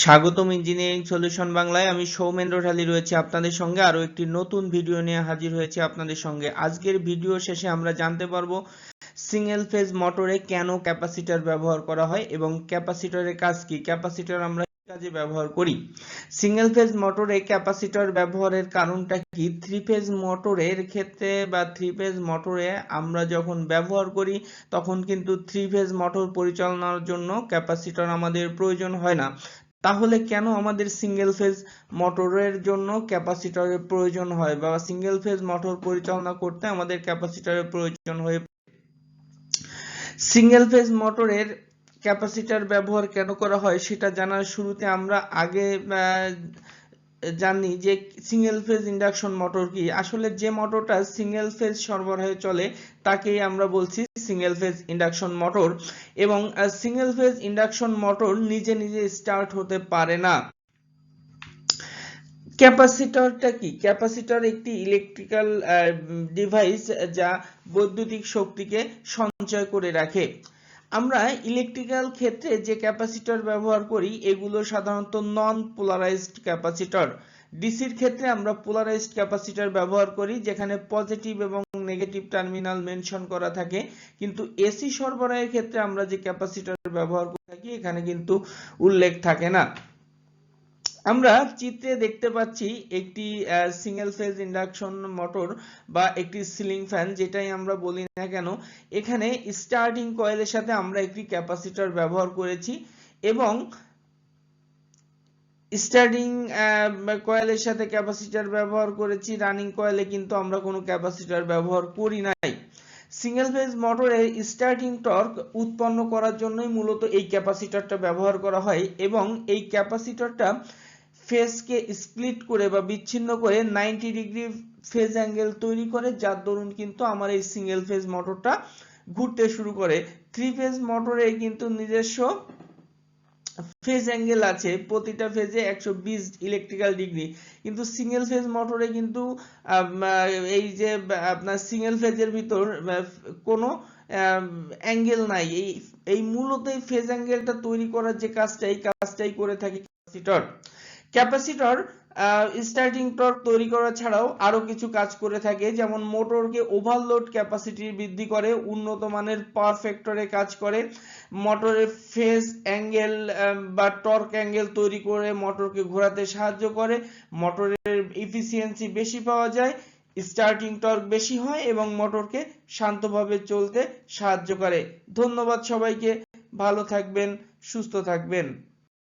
স্বাগতম engineering solution বাংলায়। আমি সৌমেন্দ্র ঢালি রয়েছে আপনাদের সঙ্গে আরো একটি নতুন ভিডিও নিয়ে হাজির হয়েছে আপনাদের সঙ্গে। আজকের ভিডিও শেষে আমরা জানতে পারবো সিঙ্গেল ফেজ মোটরে কেন ক্যাপাসিটর ব্যবহার করা হয় এবং ক্যাপাসিটরের কাজ কি, ক্যাপাসিটর আমরা কাজে ব্যবহার করি। সিঙ্গেল ফেজ মোটরে ক্যাপাসিটর ব্যবহারের কারণটা কি, থ্রি ফেজ মোটরের ক্ষেত্রে বা থ্রি ফেজ মোটরে আমরা যখন ব্যবহার করি তখন কিন্তু থ্রি ফেজ মোটর পরিচালনার জন্য ক্যাপাসিটর আমাদের প্রয়োজন হয় না। তাহলে কেন আমাদের সিঙ্গেল ফেজ মোটরের জন্য ক্যাপাসিটরের প্রয়োজন হয় বা সিঙ্গেল ফেজ মোটর পরিচালনা করতে আমাদের ক্যাপাসিটরের প্রয়োজন হয়ে সিঙ্গেল ফেজ মোটরের ক্যাপাসিটর ব্যবহার কেন করা হয় সেটা জানার শুরুতে আমরা আগে জানি যে সিঙ্গেল ফেজ ইন্ডাকশন মোটর কি। আসলে যে মোটরটা সিঙ্গেল ফেজ সরবরাহে চলে তাকেই আমরা বলছি সিঙ্গেল ফেজ ইন্ডাকশন মোটর, এবং সিঙ্গেল ফেজ ইন্ডাকশন মোটর নিজে নিজে স্টার্ট হতে পারে না। ক্যাপাসিটরটা কি? ক্যাপাসিটর একটি ইলেকট্রিক্যাল ডিভাইস যা বৈদ্যুতিক শক্তিকে সঞ্চয় করে রাখে। আমরা ইলেকট্রিক্যাল ক্ষেত্রে যে ক্যাপাসিটর ব্যবহার করি এগুলো সাধারণত নন পোলারাইজড ক্যাপাসিটর। ডিসির ক্ষেত্রে আমরা পোলারাইজড ক্যাপাসিটর ব্যবহার করি যেখানে পজিটিভ এবং নেগেটিভ টার্মিনাল মেনশন করা থাকে, কিন্তু এসি সরবরাহের ক্ষেত্রে আমরা যে ক্যাপাসিটর ব্যবহার করে থাকি এখানে কিন্তু উল্লেখ থাকে না। আমরা চিত্রে দেখতে পাচ্ছি একটি সিঙ্গেল ফেজ ইন্ডাকশন মোটর বা একটি সিলিং ফ্যান, যেটাই আমরা বলি না কেন। এখানে স্টার্টিং কয়েলের সাথে আমরা একটি ক্যাপাসিটর ব্যবহার করেছি এবং স্টার্টিং কয়েলের সাথে ক্যাপাসিটর ব্যবহার করেছি, রানিং কয়েলে কিন্তু আমরা কোনো ক্যাপাসিটর ব্যবহার করি নাই। সিঙ্গেল ফেজ মোটরের স্টার্টিং টর্ক উৎপন্ন করার জন্যই মূলত এই ক্যাপাসিটরটা ব্যবহার করা হয়, এবং এই ক্যাপাসিটরটা ফেজকে স্প্লিট করে বা বিচ্ছিন্ন করে 90 ডিগ্রি ফেজ অ্যাঙ্গেল তৈরি করে, যার দরুন কিন্তু আমার এই সিঙ্গেল ফেজ মোটরটা ঘুরতে শুরু করে। থ্রি ফেজ মোটরে কিন্তু নিজস্ব ফেজ অ্যাঙ্গেল আছে, প্রতিটা ফেজে 120 ইলেকট্রিক্যাল ডিগ্রি, কিন্তু সিঙ্গেল ফেজ মোটরে কিন্তু এই যে আপনার সিঙ্গেল ফেজের ভিতর কোনো অ্যাঙ্গেল নাই। এই মূলত এই ফেজ অ্যাঙ্গেলটা তৈরি করার যে কাজটা, এই কাজটাই করে থাকে ক্যাপাসিটর। ক্যাপাসিটর স্টার্টিং টর্ক তৈরি করা ছাড়াও আরো কিছু কাজ করে থাকে, যেমন মোটরকে ওভারলোড ক্যাপাসিটি বৃদ্ধি করে, উন্নত মানের পাওয়ার ফ্যাক্টরে কাজ করে, মোটরের ফেজ অ্যাঙ্গেল বা টর্ক অ্যাঙ্গেল তৈরি করে মোটরকে ঘোরাতে সাহায্য করে, মোটরের এফিসিয়েন্সি বেশি পাওয়া যায়, স্টার্টিং টর্ক বেশি হয় এবং মোটরকে শান্তভাবে চলতে সাহায্য করে। ধন্যবাদ সবাইকে, ভালো থাকবেন, সুস্থ থাকবেন।